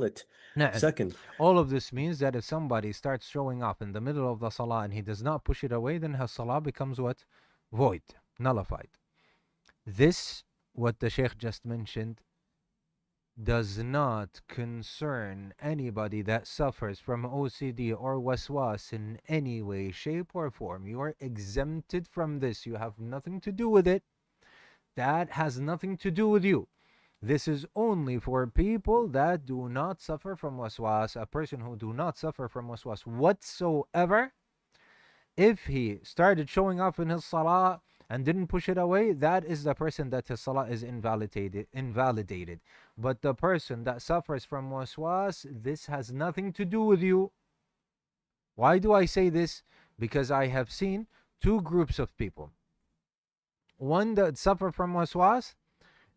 it. Na'am. Second, All of this means that if somebody starts showing off in the middle of the salah and he does not push it away, then his salah becomes what? Void, nullified. This, what the Sheikh just mentioned, does not concern anybody that suffers from OCD or Waswas in any way, shape, or form. You are exempted from this. You have nothing to do with it. That has nothing to do with you. This is only for people that do not suffer from waswas. A person who do not suffer from waswas whatsoever, if he started showing off in his salah and didn't push it away, that is the person that his salah is invalidated. But the person that suffers from waswas, this has nothing to do with you. Why do I say this? Because I have seen two groups of people. One that suffer from waswas,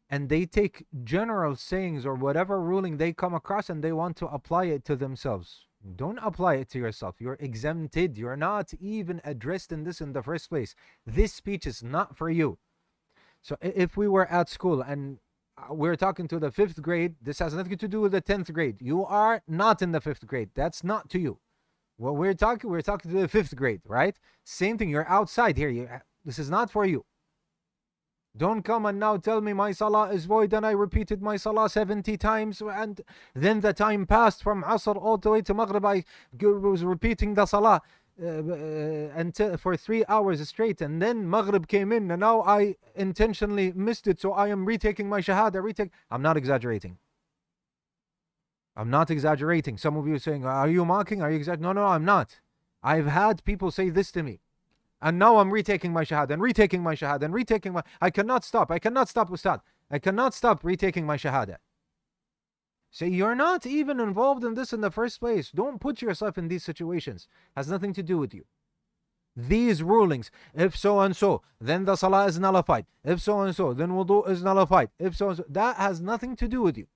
and they take general sayings or whatever ruling they come across and they want to apply it to themselves. Don't apply it to yourself. You're exempted. You're not even addressed in this in the first place. This speech is not for you. So if we were at school and we're talking to the 5th grade, this has nothing to do with the 10th grade. You are not in the 5th grade. That's not to you. What we're talking to the 5th grade, right? Same thing. You're outside here. This is not for you. Don't come and now tell me my salah is void and I repeated my salah 70 times and then the time passed from Asr all the way to Maghrib. I was repeating the salah until for 3 hours straight, and then Maghrib came in and now I intentionally missed it, so I am retaking my shahada. I'm not exaggerating. I'm not exaggerating. Some of you are saying, are you mocking? Are you exaggerating? No, I'm not. I've had people say this to me. And now I'm retaking my shahada and retaking my shahada and retaking my... I cannot stop, Ustadh. I cannot stop retaking my shahada. So you're not even involved in this in the first place. Don't put yourself in these situations. Has nothing to do with you. These rulings, if so and so, then the salah is nullified. If so and so, then wudu is nullified. If so and so, that has nothing to do with you.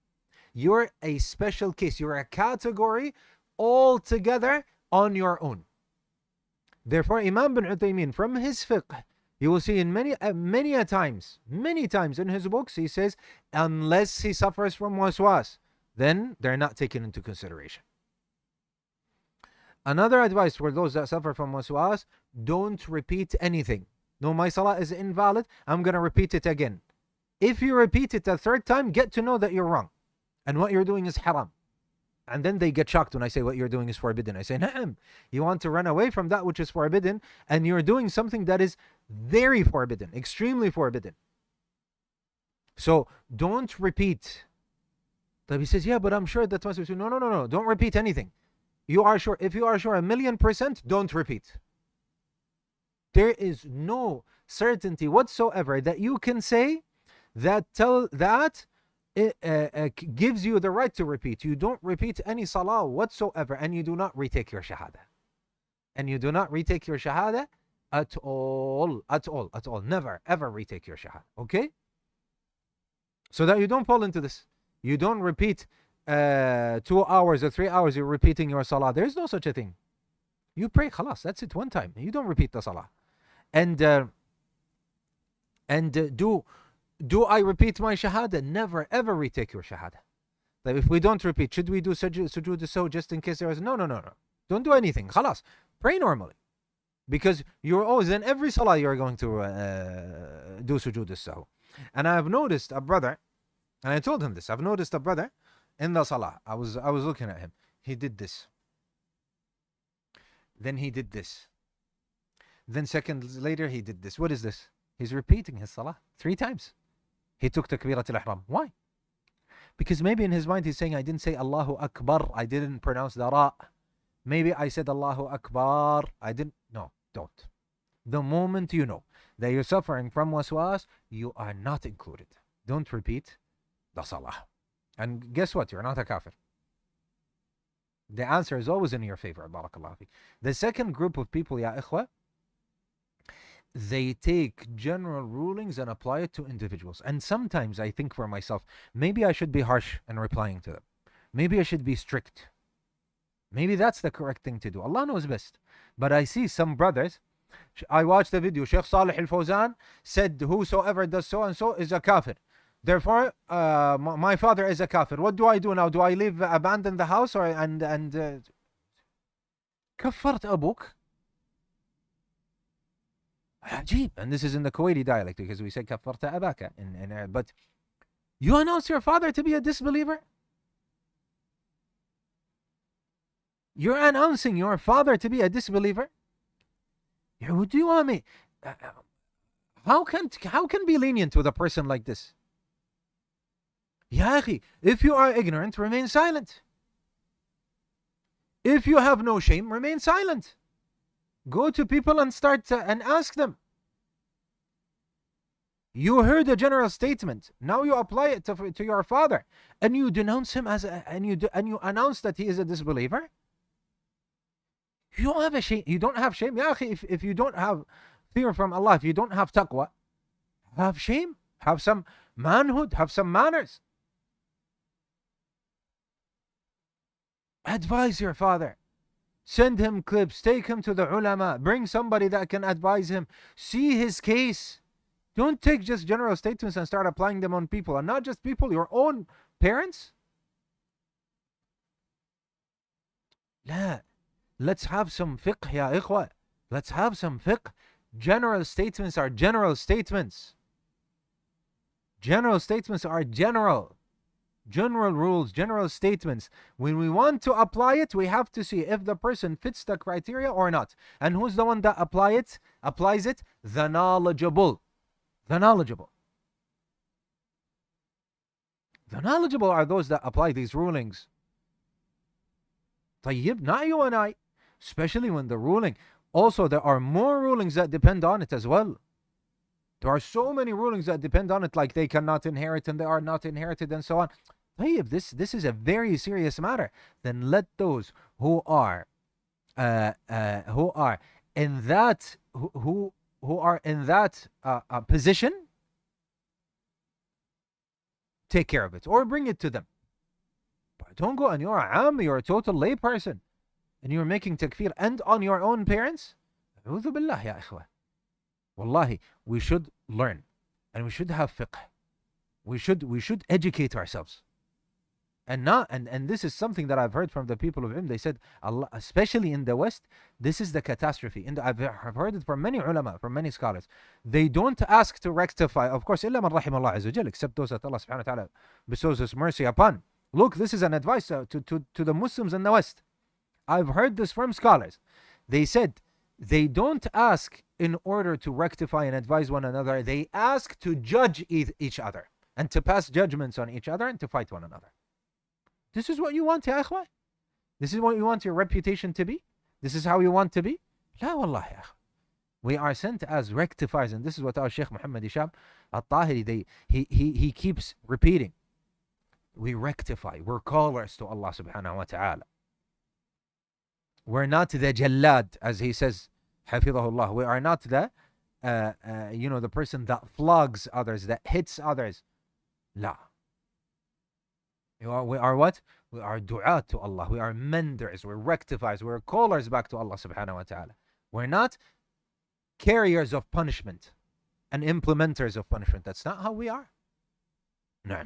You're a special case. You're a category altogether on your own. Therefore, Imam bin Uthaymeen, from his fiqh, you will see in many times in his books, he says, unless he suffers from waswas, then they're not taken into consideration. Another advice for those that suffer from waswas, don't repeat anything. No, my salah is invalid, I'm going to repeat it again. If you repeat it a third time, get to know that you're wrong and what you're doing is haram. And then they get shocked when I say what you're doing is forbidden. I say, na'am, you want to run away from that which is forbidden, and you're doing something that is very forbidden, extremely forbidden. So don't repeat. He says, yeah, but I'm sure that's what... No. Don't repeat anything. You are sure. If you are sure 1,000,000%, don't repeat. There is no certainty whatsoever that you can say that it gives you the right to repeat. You don't repeat any salah whatsoever, and you do not retake your shahada. And you do not retake your shahada at all. Never, ever retake your shahada. Okay? So that you don't fall into this. You don't repeat 2 hours or 3 hours, you're repeating your salah. There is no such a thing. You pray, khalas, that's it, one time. You don't repeat the salah. And do I repeat my shahada? Never, ever retake your shahada. Like if we don't repeat, should we do sujood so just in case there is... No. Don't do anything. Khalas. Pray normally. Because you're always, in every salah, you're going to do sujood as-sahu. And I have noticed a brother, and I told him this, I've noticed a brother in the salah. I was looking at him. He did this. Then he did this. Then seconds later, he did this. What is this? He's repeating his salah 3 times. He took takbirat al-ihram. Why? Because maybe in his mind he's saying, I didn't say Allahu Akbar. I didn't pronounce the ra. Maybe I said Allahu Akbar. I didn't. No, don't. The moment you know that you're suffering from waswas, you are not included. Don't repeat the salah. And guess what? You're not a kafir. The answer is always in your favor. Barakallahu fi. The second group of people, ya ikhwa, they take general rulings and apply it to individuals. And sometimes I think for myself, maybe I should be harsh in replying to them. Maybe I should be strict. Maybe that's the correct thing to do. Allah knows best. But I see some brothers. I watched the video. Sheikh Salih Al-Fawzan said, whosoever does so and so is a kafir. Therefore, my father is a kafir. What do I do now? Do I leave, abandon the house, or and كفرت أبوك? عجيب. And this is in the Kuwaiti dialect, because we say كفرت أباك but you announce your father to be a disbeliever? You're announcing your father to be a disbeliever? What do you want me? How can be lenient with a person like this? Ya akhi, if you are ignorant, remain silent. If you have no shame, remain silent. Go to people and start and ask them. You heard a general statement. Now you apply it to your father, and you denounce him and you announce that he is a disbeliever. You don't have a shame. You don't have shame, ya akhi. If you don't have fear from Allah, if you don't have taqwa, have shame. Have some manhood. Have some manners. Advise your father. Send him clips. Take him to the ulama. Bring somebody that can advise him. See his case. Don't take just general statements and start applying them on people. And not just people, your own parents. لا. Let's have some fiqh, ya ikhwa. Let's have some fiqh. General statements are general statements. General statements are general. General rules, general statements. When we want to apply it, we have to see if the person fits the criteria or not. And who's the one that applies it? The knowledgeable. The knowledgeable. The knowledgeable are those that apply these rulings. طيب, not you and I. Especially when the ruling. Also, there are more rulings that depend on it as well. There are so many rulings that depend on it, like they cannot inherit and they are not inherited and so on. طيب, this is a very serious matter. Then let those who are in that position take care of it or bring it to them. But don't go and you're a total lay person and you're making takfir and on your own parents. أعوذ بالله يا إخوة. Wallahi, we should learn and we should have fiqh. We should educate ourselves. And this is something that I've heard from the people of ilm. They said, Allah, especially in the West, this is the catastrophe. And I've heard it from many ulama, from many scholars. They don't ask to rectify, of course, إلا من رحم الله عز وجل, except those that Allah subhanahu wa ta'ala bestows His mercy upon. Look, this is an advice to the Muslims in the West. I've heard this from scholars. They said they don't ask in order to rectify and advise one another. They ask to judge each other and to pass judgments on each other and to fight one another. This is what you want, ya akhwa? This is what you want your reputation to be? This is how you want to be? La wallahi, ya akhwa. We are sent as rectifiers, and this is what our Shaykh Muhammad Isham al-Tahiri, he keeps repeating. We rectify. We're callers to Allah subhanahu wa ta'ala. We're not the jallad, as he says, hafidhahullah. We are not the the person that flogs others, that hits others. La. We are what? We are du'at to Allah. We are menders. We're rectifiers. We're callers back to Allah subhanahu wa ta'ala. We're not carriers of punishment and implementers of punishment. That's not how we are. No.